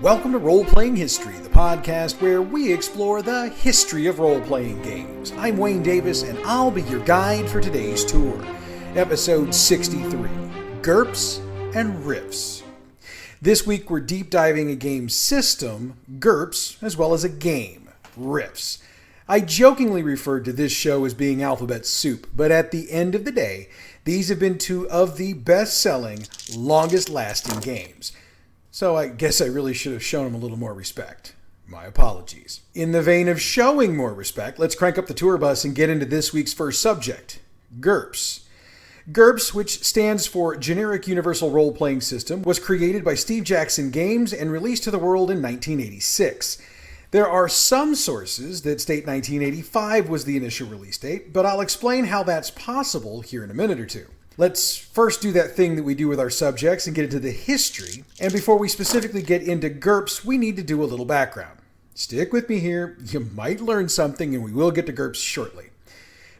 Welcome to Role-Playing History, the podcast where we explore the history of role-playing games. I'm Wayne Davis, and I'll be your guide for today's tour. Episode 63, Gerps and RIFTS. This week we're deep diving a game system, Gurps, as well as a game, RIFTS. I jokingly referred to this show as being alphabet soup, but at the end of the day, these have been two of the best-selling, longest-lasting games. So I guess I really should have shown them a little more respect. My apologies. In the vein of showing more respect, let's crank up the tour bus and get into this week's first subject, Gerps. Gerps, which stands for Generic Universal Role-Playing System, was created by Steve Jackson Games and released to the world in 1986. There are some sources that state 1985 was the initial release date, but I'll explain how that's possible here in a minute or two. Let's first do that thing that we do with our subjects and get into the history, and before we specifically get into Gerps, we need to do a little background. Stick with me here, you might learn something, and we will get to Gerps shortly.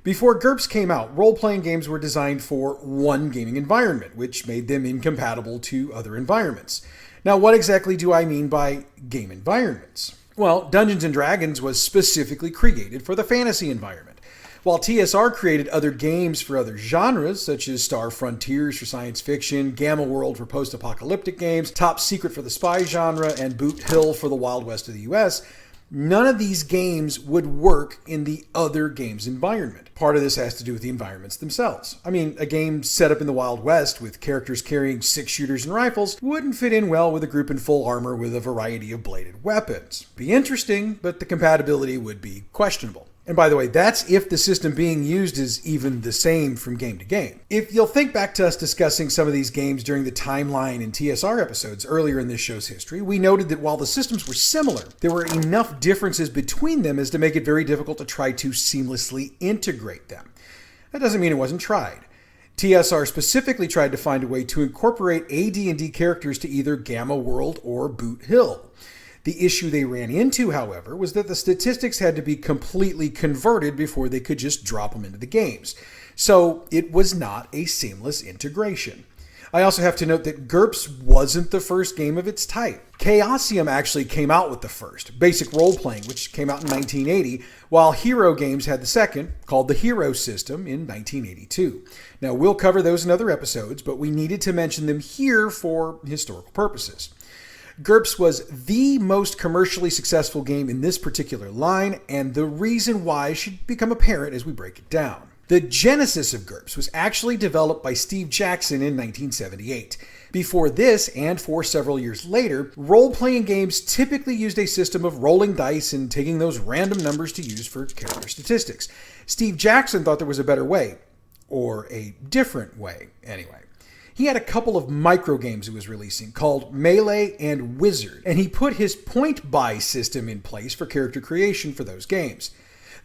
Before Gerps came out, role-playing games were designed for one gaming environment, which made them incompatible to other environments. Now, what exactly do I mean by game environments? Well, Dungeons & Dragons was specifically created for the fantasy environment, while TSR created other games for other genres, such as Star Frontiers for science fiction, Gamma World for post-apocalyptic games, Top Secret for the spy genre, and Boot Hill for the Wild West of the US. None of these games would work in the other game's environment. Part of this has to do with the environments themselves. I mean, a game set up in the Wild West with characters carrying six-shooters and rifles wouldn't fit in well with a group in full armor with a variety of bladed weapons. Be interesting, but the compatibility would be questionable. And by the way, that's if the system being used is even the same from game to game. If you'll think back to us discussing some of these games during the timeline and TSR episodes earlier in this show's history, we noted that while the systems were similar, there were enough differences between them as to make it very difficult to try to seamlessly integrate them. That doesn't mean it wasn't tried. TSR specifically tried to find a way to incorporate AD&D characters to either Gamma World or Boot Hill. The issue they ran into, however, was that the statistics had to be completely converted before they could just drop them into the games. So it was not a seamless integration. I also have to note that Gerps wasn't the first game of its type. Chaosium actually came out with the first, Basic Role-Playing, which came out in 1980, while Hero Games had the second, called the Hero System, in 1982. Now, we'll cover those in other episodes, but we needed to mention them here for historical purposes. Gerps was the most commercially successful game in this particular line, and the reason why should become apparent as we break it down. The genesis of Gerps was actually developed by Steve Jackson in 1978. Before this, and for several years later, role-playing games typically used a system of rolling dice and taking those random numbers to use for character statistics. Steve Jackson thought there was a better way, or a different way, anyway. He had a couple of micro games he was releasing called Melee and Wizard, and he put his point buy system in place for character creation for those games.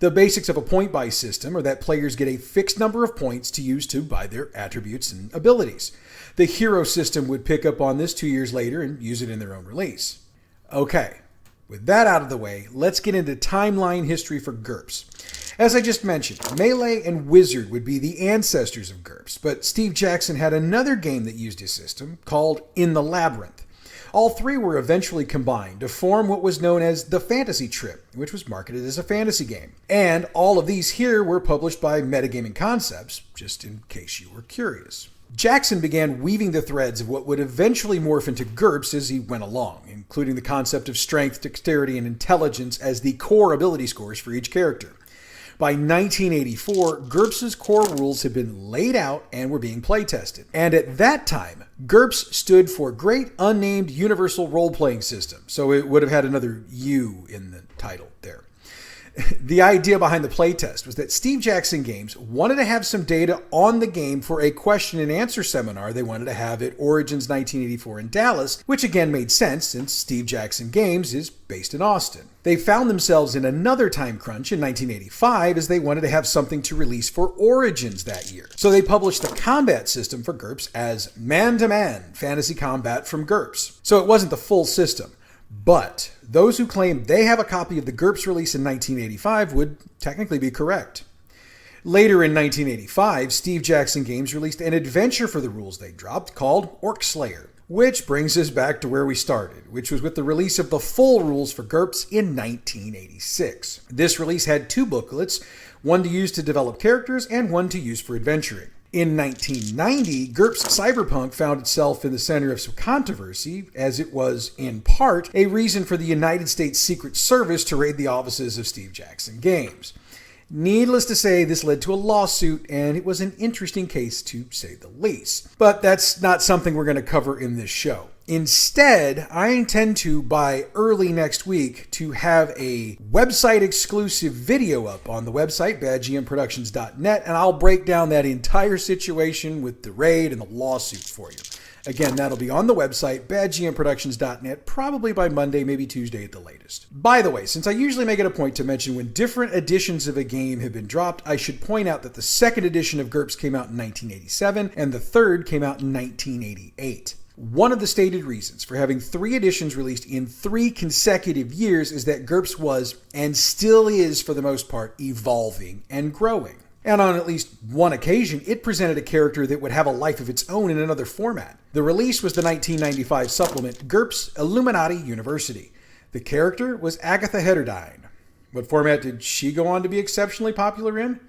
The basics of a point buy system are that players get a fixed number of points to use to buy their attributes and abilities. The Hero system would pick up on this 2 years later and use it in their own release. Okay, with that out of the way, let's get into timeline history for Gerps. As I just mentioned, Melee and Wizard would be the ancestors of Gerps, but Steve Jackson had another game that used his system called In the Labyrinth. All three were eventually combined to form what was known as the Fantasy Trip, which was marketed as a fantasy game. And all of these here were published by Metagaming Concepts, just in case you were curious. Jackson began weaving the threads of what would eventually morph into Gerps as he went along, including the concept of strength, dexterity, and intelligence as the core ability scores for each character. By 1984, Gerps' core rules had been laid out and were being play-tested. And at that time, Gerps stood for Great Unnamed Universal Role-Playing System, so it would have had another U in the title there. The idea behind the playtest was that Steve Jackson Games wanted to have some data on the game for a question and answer seminar they wanted to have at Origins 1984 in Dallas, which again made sense since Steve Jackson Games is based in Austin. They found themselves in another time crunch in 1985 as they wanted to have something to release for Origins that year. So they published the combat system for Gerps as Man-to-Man Fantasy Combat from Gerps. So it wasn't the full system. But those who claim they have a copy of the Gerps release in 1985 would technically be correct. Later in 1985, Steve Jackson Games released an adventure for the rules they dropped called Orc Slayer, Which brings us back to where we started, which was with the release of the full rules for Gurps in 1986. This release had 2 booklets, one to use to develop characters and one to use for adventuring. In 1990, Gurps Cyberpunk found itself in the center of some controversy, as it was, in part, a reason for the United States Secret Service to raid the offices of Steve Jackson Games. Needless to say, this led to a lawsuit, and it was an interesting case to say the least. But that's not something we're going to cover in this show. Instead, I intend to, by early next week, to have a website-exclusive video up on the website, badgmproductions.net, and I'll break down that entire situation with the raid and the lawsuit for you. Again, that'll be on the website, badgmproductions.net, probably by Monday, maybe Tuesday at the latest. By the way, since I usually make it a point to mention when different editions of a game have been dropped, I should point out that the second edition of Gurps came out in 1987, and the third came out in 1988. One of the stated reasons for having 3 editions released in 3 consecutive years is that Gurps was, and still is for the most part, evolving and growing. And on at least one occasion, it presented a character that would have a life of its own in another format. The release was the 1995 supplement Gurps Illuminati University. The character was Agatha Heterodyne. What format did she go on to be exceptionally popular in?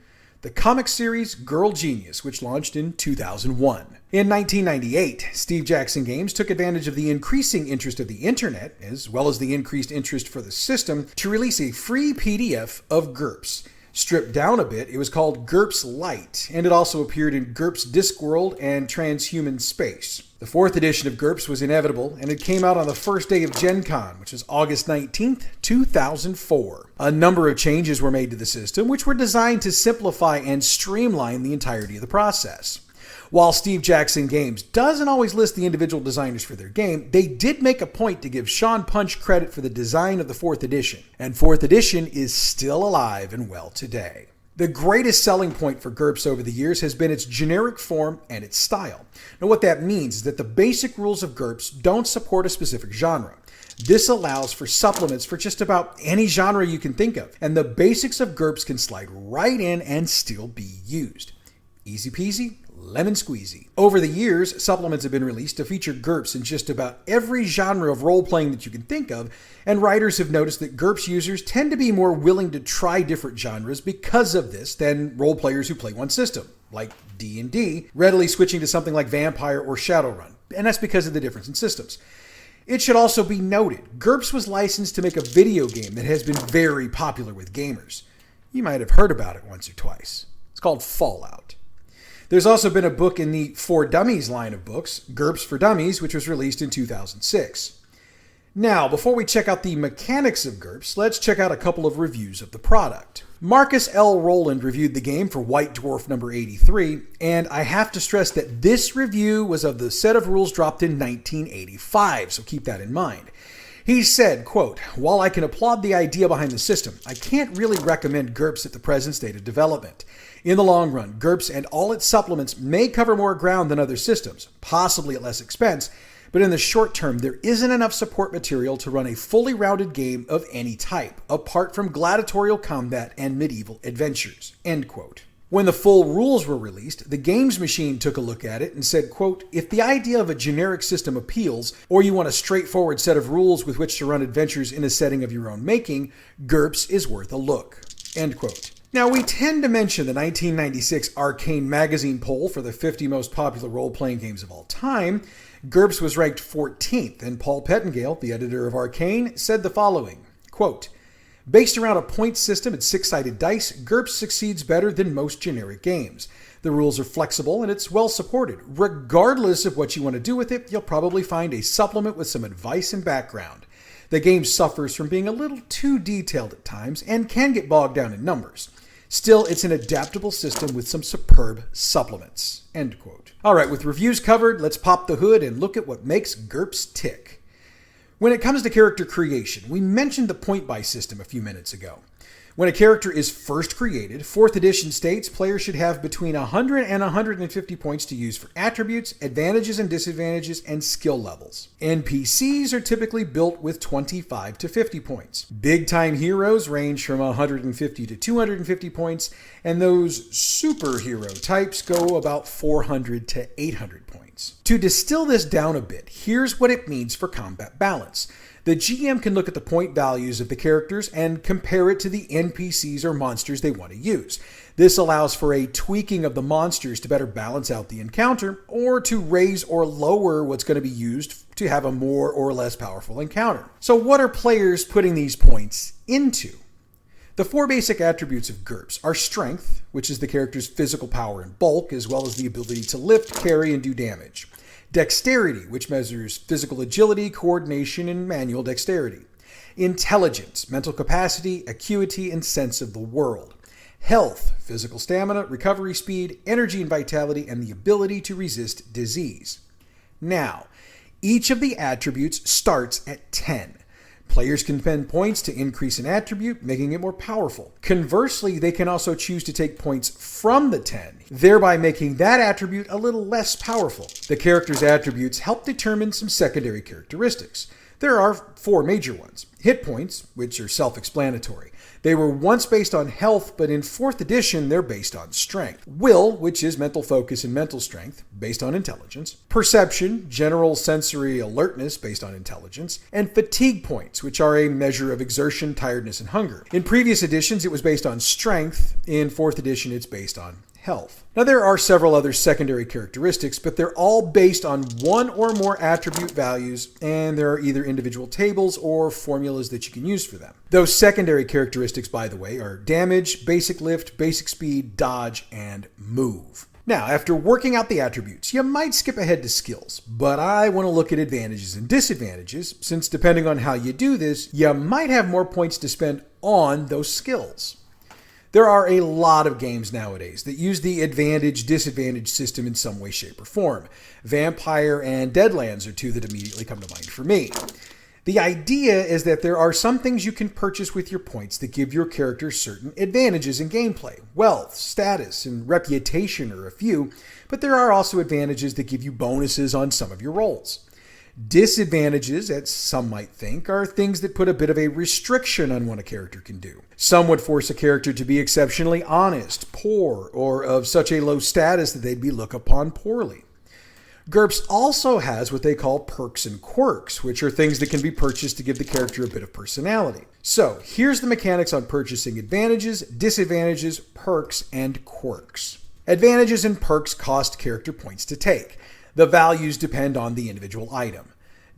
The comic series Girl Genius, which launched in 2001. In 1998, Steve Jackson Games took advantage of the increasing interest of the internet, as well as the increased interest for the system, to release a free PDF of Gurps. Stripped down a bit, it was called Gurps Lite, and it also appeared in Gurps Discworld and Transhuman Space. The 4th edition of Gurps was inevitable, and it came out on the first day of Gen Con, which was August 19th, 2004. A number of changes were made to the system, which were designed to simplify and streamline the entirety of the process. While Steve Jackson Games doesn't always list the individual designers for their game, they did make a point to give Sean Punch credit for the design of the 4th edition, and 4th edition is still alive and well today. The greatest selling point for Gurps over the years has been its generic form and its style. Now what that means is that the basic rules of Gurps don't support a specific genre. This allows for supplements for just about any genre you can think of, and the basics of Gurps can slide right in and still be used. Easy peasy, lemon squeezy. Over the years, supplements have been released to feature Gurps in just about every genre of role-playing that you can think of, and writers have noticed that Gurps users tend to be more willing to try different genres because of this than role-players who play one system, like D&D, readily switching to something like Vampire or Shadowrun, and that's because of the difference in systems. It should also be noted, Gurps was licensed to make a video game that has been very popular with gamers. You might have heard about it once or twice. It's called Fallout. There's also been a book in the For Dummies line of books, Gurps for Dummies, which was released in 2006. Now, before we check out the mechanics of Gurps, let's check out a couple of reviews of the product. Marcus L. Rowland reviewed the game for White Dwarf number 83, and I have to stress that this review was of the set of rules dropped in 1985, so keep that in mind. He said, quote, "While I can applaud the idea behind the system, I can't really recommend Gurps at the present state of development. In the long run, Gurps and all its supplements may cover more ground than other systems, possibly at less expense, but in the short term, there isn't enough support material to run a fully rounded game of any type, apart from gladiatorial combat and medieval adventures." End quote. When the full rules were released, the Games Machine took a look at it and said, quote, "If the idea of a generic system appeals, or you want a straightforward set of rules with which to run adventures in a setting of your own making, Gurps is worth a look." End quote. Now, we tend to mention the 1996 Arcane magazine poll for the 50 most popular role-playing games of all time. Gurps was ranked 14th, and Paul Pettengale, the editor of Arcane, said the following, quote, "Based around a point system and 6-sided dice, Gurps succeeds better than most generic games. The rules are flexible and it's well supported. Regardless of what you want to do with it, you'll probably find a supplement with some advice and background. The game suffers from being a little too detailed at times and can get bogged down in numbers. Still, it's an adaptable system with some superb supplements." End quote. All right, with reviews covered, let's pop the hood and look at what makes Gurps tick. When it comes to character creation, we mentioned the point-buy system a few minutes ago. When a character is first created, 4th edition states players should have between 100 and 150 points to use for attributes, advantages and disadvantages, and skill levels. NPCs are typically built with 25 to 50 points. Big-time heroes range from 150 to 250 points, and those superhero types go about 400 to 800 points. points. To distill this down a bit, here's what it means for combat balance. The GM can look at the point values of the characters and compare it to the NPCs or monsters they want to use. This allows for a tweaking of the monsters to better balance out the encounter, or to raise or lower what's going to be used to have a more or less powerful encounter. So what are players putting these points into? The 4 basic attributes of Gerps are strength, which is the character's physical power and bulk, as well as the ability to lift, carry, and do damage. Dexterity, which measures physical agility, coordination, and manual dexterity. Intelligence, mental capacity, acuity, and sense of the world. Health, physical stamina, recovery speed, energy and vitality, and the ability to resist disease. Now, each of the attributes starts at 10. Players can spend points to increase an attribute, making it more powerful. Conversely, they can also choose to take points from the 10, thereby making that attribute a little less powerful. The character's attributes help determine some secondary characteristics. There are 4 major ones. Hit points, which are self-explanatory. They were once based on health, but in 4th edition, they're based on strength. Will, which is mental focus and mental strength, based on intelligence. Perception, general sensory alertness, based on intelligence. And fatigue points, which are a measure of exertion, tiredness, and hunger. In previous editions, it was based on strength. In 4th edition, it's based on health. Now, there are several other secondary characteristics, but they're all based on 1 or more attribute values, and there are either individual tables or formulas that you can use for them. Those secondary characteristics, by the way, are damage, basic lift, basic speed, dodge, and move. Now, after working out the attributes, you might skip ahead to skills, but I want to look at advantages and disadvantages, since depending on how you do this, you might have more points to spend on those skills. There are a lot of games nowadays that use the advantage-disadvantage system in some way, shape, or form. Vampire and Deadlands are 2 that immediately come to mind for me. The idea is that there are some things you can purchase with your points that give your character certain advantages in gameplay. Wealth, status, and reputation are a few, but there are also advantages that give you bonuses on some of your rolls. Disadvantages, as some might think, are things that put a bit of a restriction on what a character can do. Some would force a character to be exceptionally honest, poor, or of such a low status that they'd be looked upon poorly. Gurps also has what they call perks and quirks, which are things that can be purchased to give the character a bit of personality. So, here's the mechanics on purchasing advantages, disadvantages, perks, and quirks. Advantages and perks cost character points to take. The values depend on the individual item.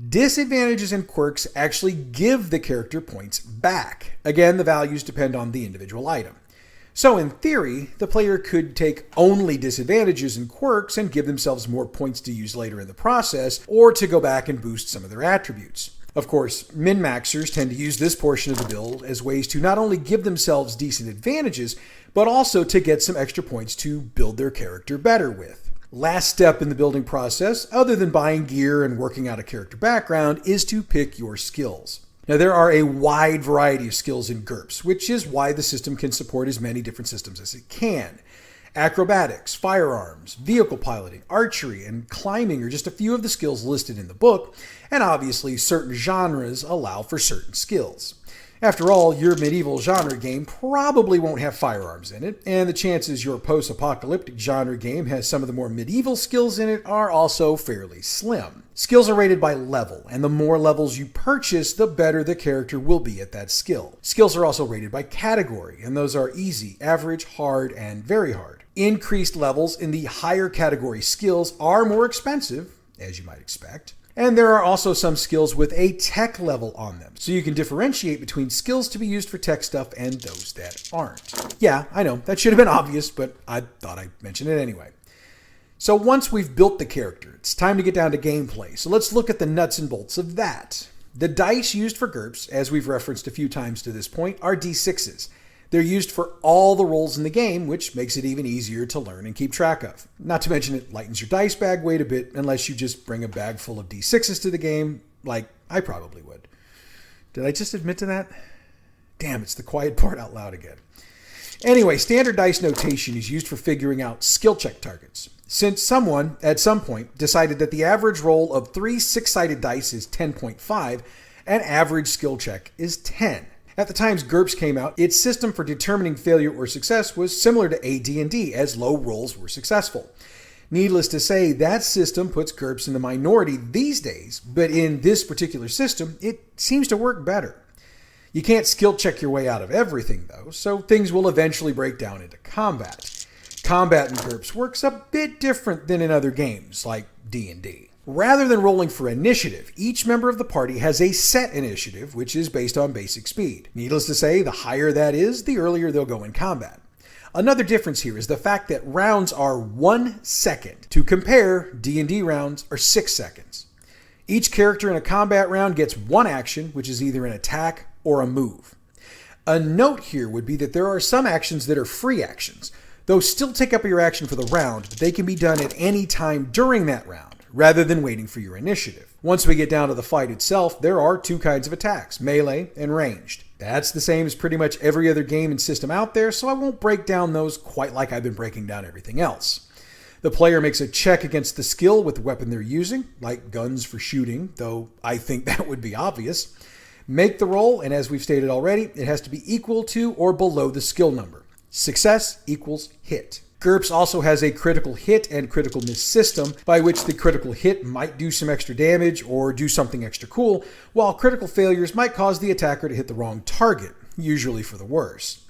Disadvantages and quirks actually give the character points back. Again, the values depend on the individual item. So in theory, the player could take only disadvantages and quirks and give themselves more points to use later in the process, or to go back and boost some of their attributes. Of course, min-maxers tend to use this portion of the build as ways to not only give themselves decent advantages, but also to get some extra points to build their character better with. Last step in the building process, other than buying gear and working out a character background, is to pick your skills. Now, there are a wide variety of skills in Gurps, which is why the system can support as many different systems as it can. Acrobatics, firearms, vehicle piloting, archery, and climbing are just a few of the skills listed in the book, and obviously certain genres allow for certain skills. After all, your medieval genre game probably won't have firearms in it, and the chances your post-apocalyptic genre game has some of the more medieval skills in it are also fairly slim. Skills are rated by level, and the more levels you purchase, the better the character will be at that skill. Skills are also rated by category, and those are easy, average, hard, and very hard. Increased levels in the higher category skills are more expensive, as you might expect. And there are also some skills with a tech level on them, so you can differentiate between skills to be used for tech stuff and those that aren't. Yeah, I know, that should have been obvious, but I thought I'd mention it anyway. So once we've built the character, it's time to get down to gameplay, so let's look at the nuts and bolts of that. The dice used for Gurps, as we've referenced a few times to this point, are D6s. They're used for all the rolls in the game, which makes it even easier to learn and keep track of. Not to mention it lightens your dice bag weight a bit, unless you just bring a bag full of D6s to the game, like I probably would. Did I just admit to that? Damn, it's the quiet part out loud again. Anyway, standard dice notation is used for figuring out skill check targets. Since someone, at some point, decided that the average roll of 3 6-sided dice is 10.5, an average skill check is 10. At the time Gurps came out, its system for determining failure or success was similar to AD&D, as low rolls were successful. Needless to say, that system puts Gerps in the minority these days, but in this particular system, it seems to work better. You can't skill check your way out of everything, though, so things will eventually break down into combat. Combat in Gerps works a bit different than in other games, like D&D. Rather than rolling for initiative, each member of the party has a set initiative, which is based on basic speed. Needless to say, the higher that is, the earlier they'll go in combat. Another difference here is the fact that rounds are 1 second. To compare, D&D rounds are 6 seconds. Each character in a combat round gets one action, which is either an attack or a move. A note here would be that there are some actions that are free actions. Those still take up your action for the round, but they can be done at any time during that round, rather than waiting for your initiative. Once we get down to the fight itself, there are two kinds of attacks, melee and ranged. That's the same as pretty much every other game and system out there, so I won't break down those quite like I've been breaking down everything else. The player makes a check against the skill with the weapon they're using, like guns for shooting, though I think that would be obvious. Make the roll, and as we've stated already, it has to be equal to or below the skill number. Success equals hit. Gurps also has a critical hit and critical miss system, by which the critical hit might do some extra damage or do something extra cool, while critical failures might cause the attacker to hit the wrong target, usually for the worse.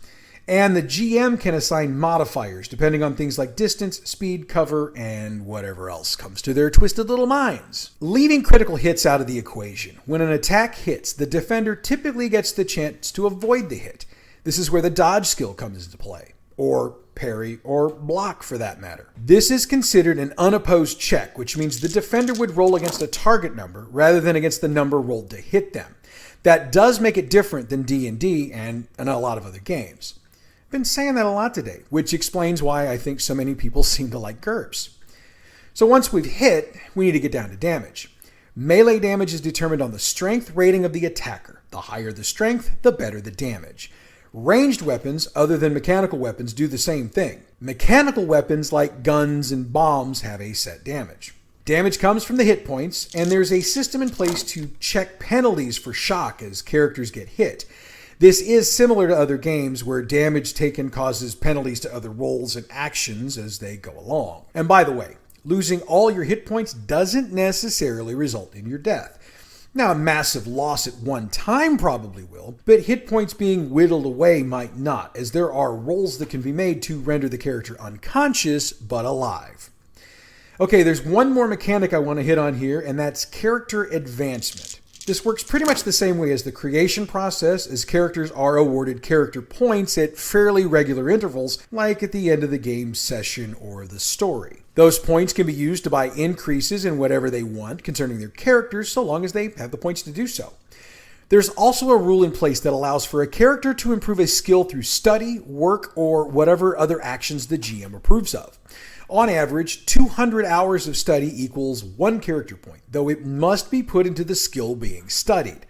And the GM can assign modifiers depending on things like distance, speed, cover, and whatever else comes to their twisted little minds. Leaving critical hits out of the equation, when an attack hits, the defender typically gets the chance to avoid the hit. This is where the dodge skill comes into play, or parry, or block for that matter. This is considered an unopposed check, which means the defender would roll against a target number rather than against the number rolled to hit them. That does make it different than D&D and in a lot of other games. I've been saying that a lot today, which explains why I think so many people seem to like Gurps. So once we've hit, we need to get down to damage. Melee damage is determined on the strength rating of the attacker. The higher the strength, the better the damage. Ranged weapons, other than mechanical weapons, do the same thing. Mechanical weapons like guns and bombs have a set damage. Damage comes from the hit points, and there's a system in place to check penalties for shock as characters get hit. This is similar to other games where damage taken causes penalties to other rolls and actions as they go along. And by the way, losing all your hit points doesn't necessarily result in your death. Now, a massive loss at one time probably will, but hit points being whittled away might not, as there are rolls that can be made to render the character unconscious but alive. Okay, there's one more mechanic I want to hit on here, and that's character advancement. This works pretty much the same way as the creation process, as characters are awarded character points at fairly regular intervals, like at the end of the game session or the story. Those points can be used to buy increases in whatever they want concerning their characters, so long as they have the points to do so. There's also a rule in place that allows for a character to improve a skill through study, work, or whatever other actions the GM approves of. On average, 200 hours of study equals 1 character point, though it must be put into the skill being studied.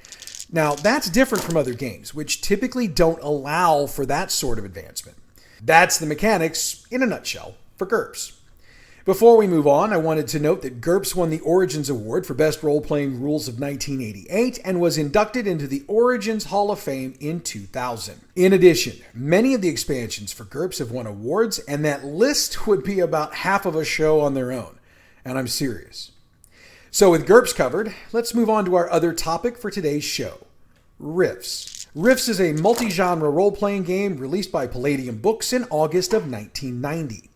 Now, that's different from other games, which typically don't allow for that sort of advancement. That's the mechanics, in a nutshell, for Gurps. Before we move on, I wanted to note that Gurps won the Origins Award for Best Role-Playing Rules of 1988 and was inducted into the Origins Hall of Fame in 2000. In addition, many of the expansions for Gurps have won awards, and that list would be about half of a show on their own. And I'm serious. So with Gurps covered, let's move on to our other topic for today's show, RIFTS. RIFTS is a multi-genre role-playing game released by Palladium Books in August of 1990.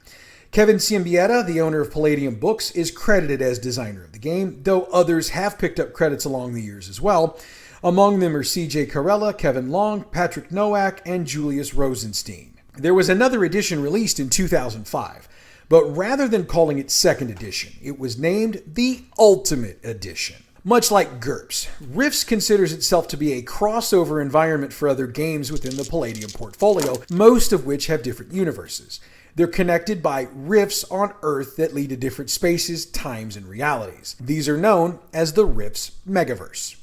Kevin Ciambietta, the owner of Palladium Books, is credited as designer of the game, though others have picked up credits along the years as well. Among them are CJ Carella, Kevin Long, Patrick Nowak, and Julius Rosenstein. There was another edition released in 2005, but rather than calling it Second Edition, it was named the Ultimate Edition. Much like Gurps, RIFTS considers itself to be a crossover environment for other games within the Palladium portfolio, most of which have different universes. They're connected by rifts on Earth that lead to different spaces, times, and realities. These are known as the RIFTS Megaverse.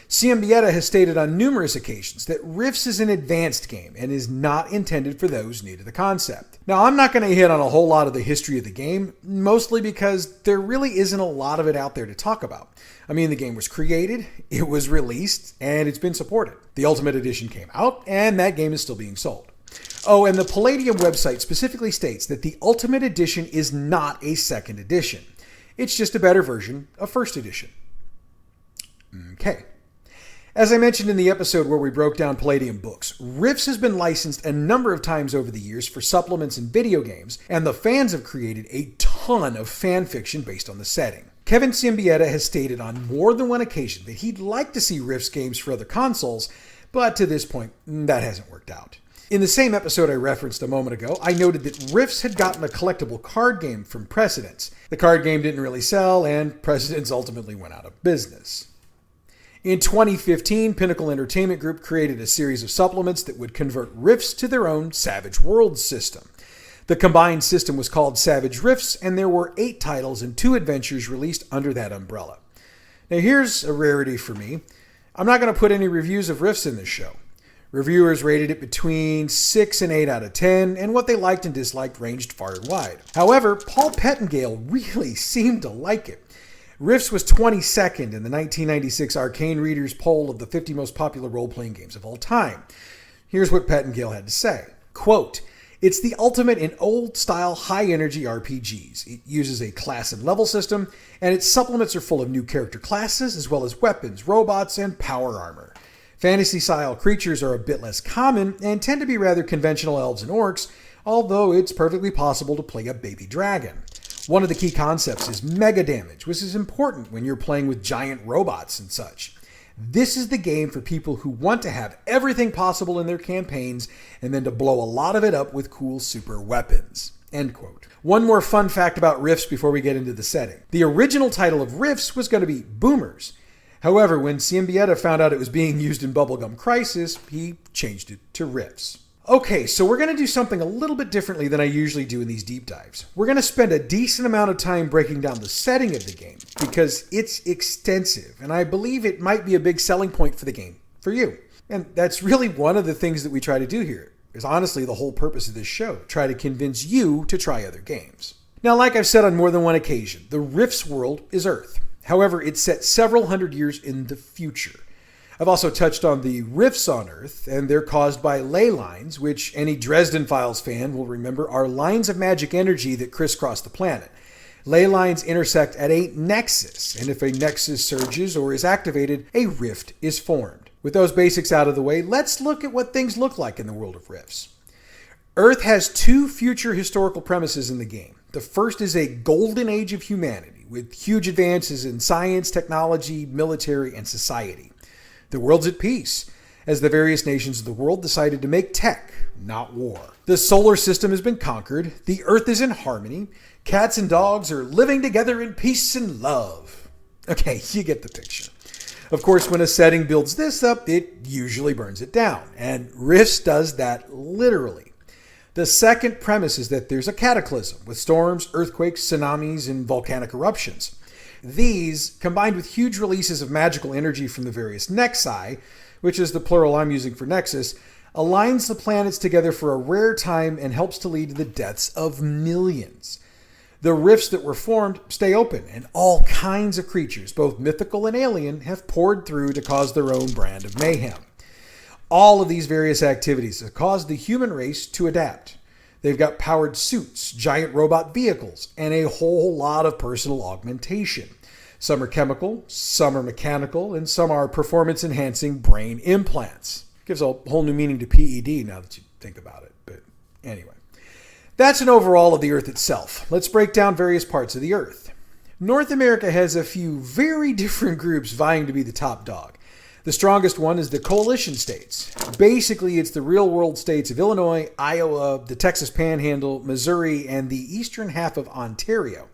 Ciambietta has stated on numerous occasions that RIFTS is an advanced game and is not intended for those new to the concept. Now, I'm not going to hit on a whole lot of the history of the game, mostly because there really isn't a lot of it out there to talk about. I mean, the game was created, it was released, and it's been supported. The Ultimate Edition came out, and that game is still being sold. Oh, and the Palladium website specifically states that the Ultimate Edition is not a second edition. It's just a better version of first edition. Okay. As I mentioned in the episode where we broke down Palladium books, RIFTS has been licensed a number of times over the years for supplements and video games, and the fans have created a ton of fan fiction based on the setting. Kevin Symbieta has stated on more than one occasion that he'd like to see RIFTS games for other consoles, but to this point, that hasn't worked out. In the same episode I referenced a moment ago, I noted that RIFTS had gotten a collectible card game from Precedence. The card game didn't really sell, and Precedence ultimately went out of business. In 2015, Pinnacle Entertainment Group created a series of supplements that would convert RIFTS to their own Savage Worlds system. The combined system was called Savage RIFTS, and there were 8 titles and 2 adventures released under that umbrella. Now here's a rarity for me. I'm not going to put any reviews of RIFTS in this show. Reviewers rated it between 6 and 8 out of 10, and what they liked and disliked ranged far and wide. However, Paul Pettingale really seemed to like it. RIFTS was 22nd in the 1996 Arcane Readers poll of the 50 most popular role-playing games of all time. Here's what Pettingale had to say. Quote, "It's the ultimate in old-style, high-energy RPGs. It uses a class and level system, and its supplements are full of new character classes, as well as weapons, robots, and power armor. Fantasy-style creatures are a bit less common, and tend to be rather conventional elves and orcs, although it's perfectly possible to play a baby dragon. One of the key concepts is mega damage, which is important when you're playing with giant robots and such. This is the game for people who want to have everything possible in their campaigns and then to blow a lot of it up with cool super weapons." End quote. One more fun fact about RIFTS before we get into the setting. The original title of RIFTS was going to be Boomers. However, when Symbieta found out it was being used in Bubblegum Crisis, he changed it to RIFTS. Okay, so we're going to do something a little bit differently than I usually do in these deep dives. We're going to spend a decent amount of time breaking down the setting of the game because it's extensive, and I believe it might be a big selling point for the game for you. And that's really one of the things that we try to do here, is honestly the whole purpose of this show, try to convince you to try other games. Now, like I've said on more than one occasion, the RIFTS world is Earth. However, it's set several hundred years in the future. I've also touched on the rifts on Earth, and they're caused by ley lines, which any Dresden Files fan will remember are lines of magic energy that crisscross the planet. Ley lines intersect at a nexus, and if a nexus surges or is activated, a rift is formed. With those basics out of the way, let's look at what things look like in the world of rifts. Earth has 2 future historical premises in the game. The first is a golden age of humanity, with huge advances in science, technology, military, and society. The world's at peace, as the various nations of the world decided to make tech, not war. The solar system has been conquered, the Earth is in harmony, cats and dogs are living together in peace and love. Okay, you get the picture. Of course, when a setting builds this up, it usually burns it down, and RIFTS does that literally. The second premise is that there's a cataclysm with storms, earthquakes, tsunamis, and volcanic eruptions. These, combined with huge releases of magical energy from the various nexi, which is the plural I'm using for nexus, aligns the planets together for a rare time and helps to lead to the deaths of millions. The rifts that were formed stay open, and all kinds of creatures, both mythical and alien, have poured through to cause their own brand of mayhem. All of these various activities have caused the human race to adapt. They've got powered suits, giant robot vehicles, and a whole lot of personal augmentation. Some are chemical, some are mechanical, and some are performance-enhancing brain implants. Gives a whole new meaning to PED now that you think about it. But anyway, that's an overall of the Earth itself. Let's break down various parts of the Earth. North America has a few very different groups vying to be the top dog. The strongest one is the coalition states. Basically, it's the real-world states of Illinois, Iowa, the Texas Panhandle, Missouri, and the eastern half of Ontario.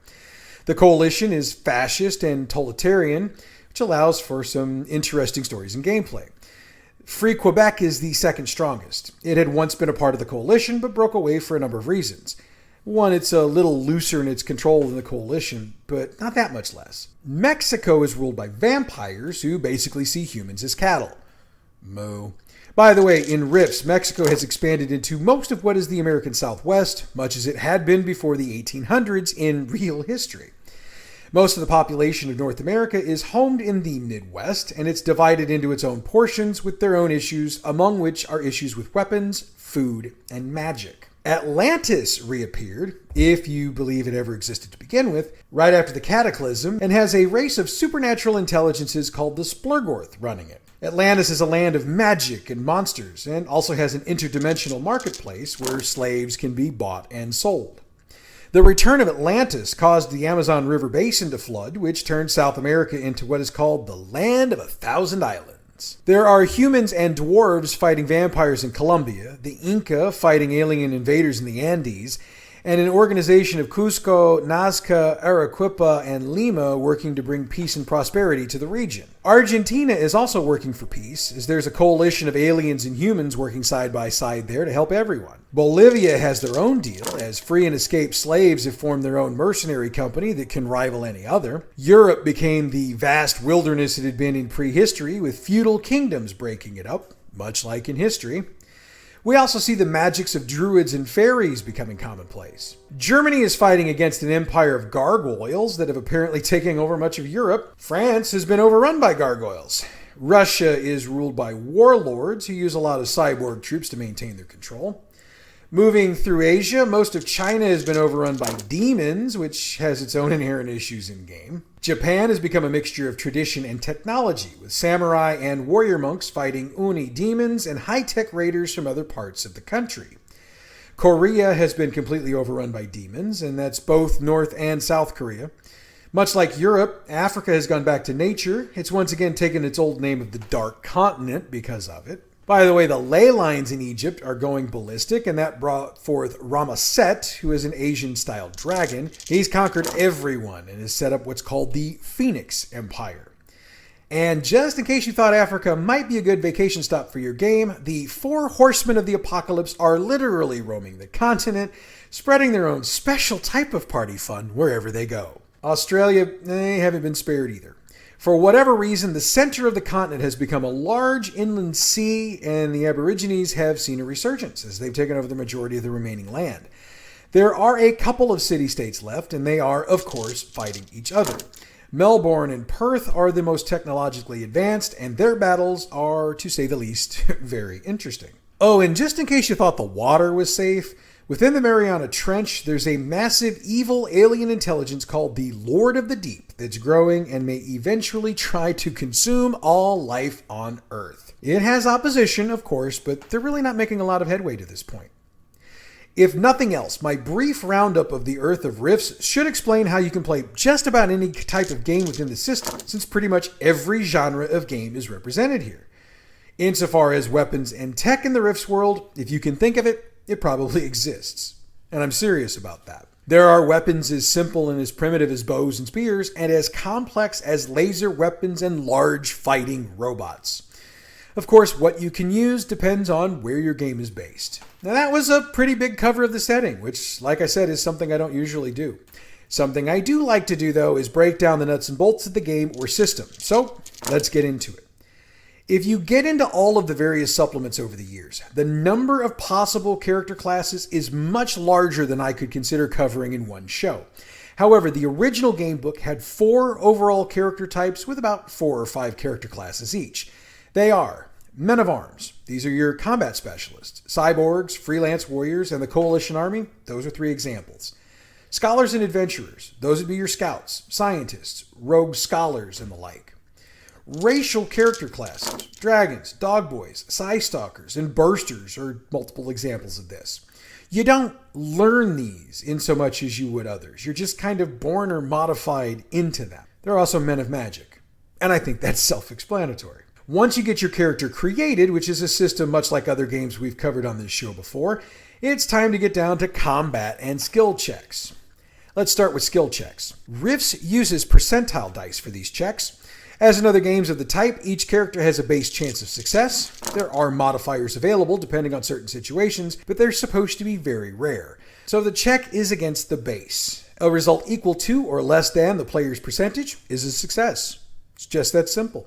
The coalition is fascist and totalitarian, which allows for some interesting stories and gameplay. Free Quebec is the second strongest. It had once been a part of the coalition, but broke away for a number of reasons. One, it's a little looser in its control than the coalition, but not that much less. Mexico is ruled by vampires who basically see humans as cattle. Moo. By the way, in RIFTS, Mexico has expanded into most of what is the American Southwest, much as it had been before the 1800s in real history. Most of the population of North America is homed in the Midwest, and it's divided into its own portions with their own issues, among which are issues with weapons, food, and magic. Atlantis reappeared, if you believe it ever existed to begin with, right after the Cataclysm, and has a race of supernatural intelligences called the Splurgorth running it. Atlantis is a land of magic and monsters, and also has an interdimensional marketplace where slaves can be bought and sold. The return of Atlantis caused the Amazon River basin to flood, which turned South America into what is called the Land of 1,000 Islands. There are humans and dwarves fighting vampires in Colombia, the Inca fighting alien invaders in the Andes, and an organization of Cusco, Nazca, Arequipa, and Lima working to bring peace and prosperity to the region. Argentina is also working for peace, as there's a coalition of aliens and humans working side by side there to help everyone. Bolivia has their own deal, as free and escaped slaves have formed their own mercenary company that can rival any other. Europe became the vast wilderness it had been in prehistory, with feudal kingdoms breaking it up, much like in history. We also see the magics of druids and fairies becoming commonplace. Germany is fighting against an empire of gargoyles that have apparently taken over much of Europe. France has been overrun by gargoyles. Russia is ruled by warlords who use a lot of cyborg troops to maintain their control. Moving through Asia, most of China has been overrun by demons, which has its own inherent issues in-game. Japan has become a mixture of tradition and technology, with samurai and warrior monks fighting Oni demons and high-tech raiders from other parts of the country. Korea has been completely overrun by demons, and that's both North and South Korea. Much like Europe, Africa has gone back to nature. It's once again taken its old name of the Dark Continent because of it. By the way, the ley lines in Egypt are going ballistic, and that brought forth Ramesset, who is an Asian-style dragon. He's conquered everyone and has set up what's called the Phoenix Empire. And just in case you thought Africa might be a good vacation stop for your game, the 4 Horsemen of the Apocalypse are literally roaming the continent, spreading their own special type of party fun wherever they go. Australia, they haven't been spared either. For whatever reason, the center of the continent has become a large inland sea, and the Aborigines have seen a resurgence as they've taken over the majority of the remaining land. There are a couple of city-states left, and they are, of course, fighting each other. Melbourne and Perth are the most technologically advanced, and their battles are, to say the least, very interesting. Oh, and just in case you thought the water was safe, within the Mariana Trench, there's a massive evil alien intelligence called the Lord of the Deep that's growing and may eventually try to consume all life on Earth. It has opposition, of course, but they're really not making a lot of headway to this point. If nothing else, my brief roundup of the Earth of Rifts should explain how you can play just about any type of game within the system, since pretty much every genre of game is represented here. Insofar as weapons and tech in the Rifts world, if you can think of it, it probably exists. And I'm serious about that. There are weapons as simple and as primitive as bows and spears, and as complex as laser weapons and large fighting robots. Of course, what you can use depends on where your game is based. Now that was a pretty big cover of the setting, which, like I said, is something I don't usually do. Something I do like to do, though, is break down the nuts and bolts of the game or system. So, let's get into it. If you get into all of the various supplements over the years, the number of possible character classes is much larger than I could consider covering in one show. However, the original gamebook had 4 overall character types with about 4 or 5 character classes each. They are Men of Arms. These are your combat specialists. Cyborgs, freelance warriors, and the Coalition Army. Those are 3 examples. Scholars and Adventurers. Those would be your scouts, scientists, rogue scholars, and the like. Racial character classes. Dragons, dogboys, Psystalkers, and Bursters are multiple examples of this. You don't learn these in so much as you would others. You're just kind of born or modified into them. There are also Men of Magic. And I think that's self-explanatory. Once you get your character created, which is a system much like other games we've covered on this show before, it's time to get down to combat and skill checks. Let's start with skill checks. Rifts uses percentile dice for these checks. As in other games of the type, each character has a base chance of success. There are modifiers available depending on certain situations, but they're supposed to be very rare. So the check is against the base. A result equal to or less than the player's percentage is a success. It's just that simple.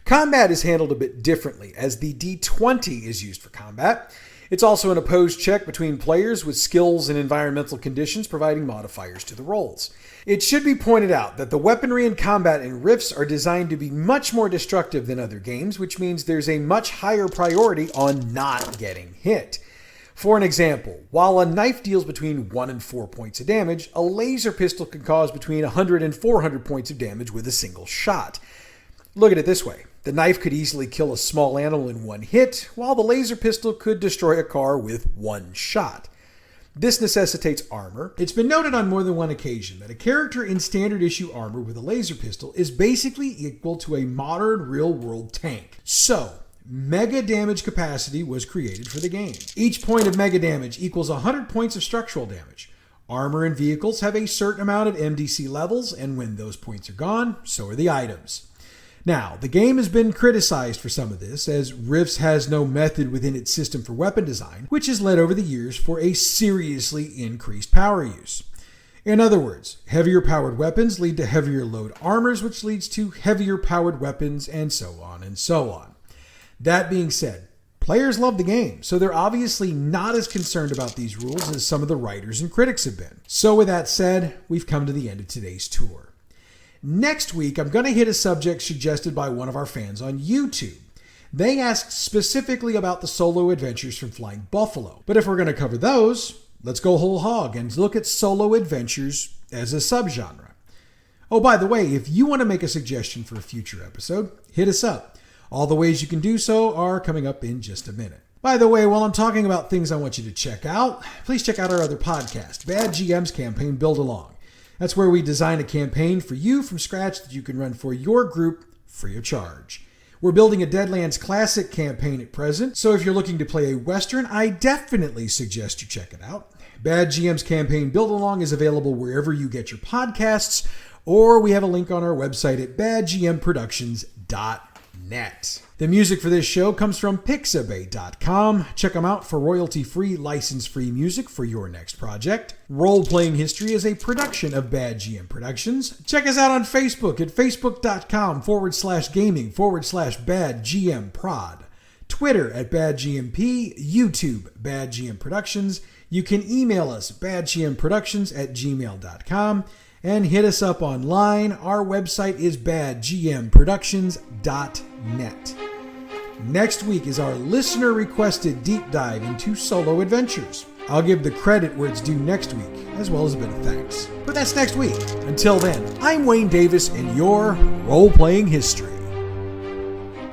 Combat is handled a bit differently, as the D20 is used for combat. It's also an opposed check between players with skills and environmental conditions providing modifiers to the rolls. It should be pointed out that the weaponry and combat in RIFTS are designed to be much more destructive than other games, which means there's a much higher priority on not getting hit. For an example, while a knife deals between 1 and 4 points of damage, a laser pistol can cause between 100 and 400 points of damage with a single shot. Look at it this way. The knife could easily kill a small animal in one hit, while the laser pistol could destroy a car with one shot. This necessitates armor. It's been noted on more than one occasion that a character in standard issue armor with a laser pistol is basically equal to a modern real-world tank. So, mega damage capacity was created for the game. Each point of mega damage equals 100 points of structural damage. Armor and vehicles have a certain amount of MDC levels, and when those points are gone, so are the items. Now, the game has been criticized for some of this, as RIFTS has no method within its system for weapon design, which has led over the years for a seriously increased power use. In other words, heavier powered weapons lead to heavier load armors, which leads to heavier powered weapons, and so on and so on. That being said, players love the game, so they're obviously not as concerned about these rules as some of the writers and critics have been. So with that said, we've come to the end of today's tour. Next week, I'm going to hit a subject suggested by one of our fans on YouTube. They asked specifically about the solo adventures from Flying Buffalo. But if we're going to cover those, let's go whole hog and look at solo adventures as a subgenre. Oh, by the way, if you want to make a suggestion for a future episode, hit us up. All the ways you can do so are coming up in just a minute. By the way, while I'm talking about things I want you to check out, please check out our other podcast, Bad GM's Campaign Build Along. That's where we design a campaign for you from scratch that you can run for your group free of charge. We're building a Deadlands Classic campaign at present, so if you're looking to play a Western, I definitely suggest you check it out. Bad GM's Campaign Build Along is available wherever you get your podcasts, or we have a link on our website at badgmproductions.net. The music for this show comes from Pixabay.com. Check them out for royalty-free, license-free music for your next project. Role-Playing History is a production of Bad GM Productions. Check us out on Facebook at facebook.com/gaming/badgmprod. Twitter at badgmp, YouTube Bad GM Productions. You can email us badgmproductions@gmail.com and hit us up online. Our website is badgmproductions.net. Next week is our listener-requested deep dive into solo adventures. I'll give the credit where it's due next week, as well as a bit of thanks. But that's next week. Until then, I'm Wayne Davis, and your Role-Playing History.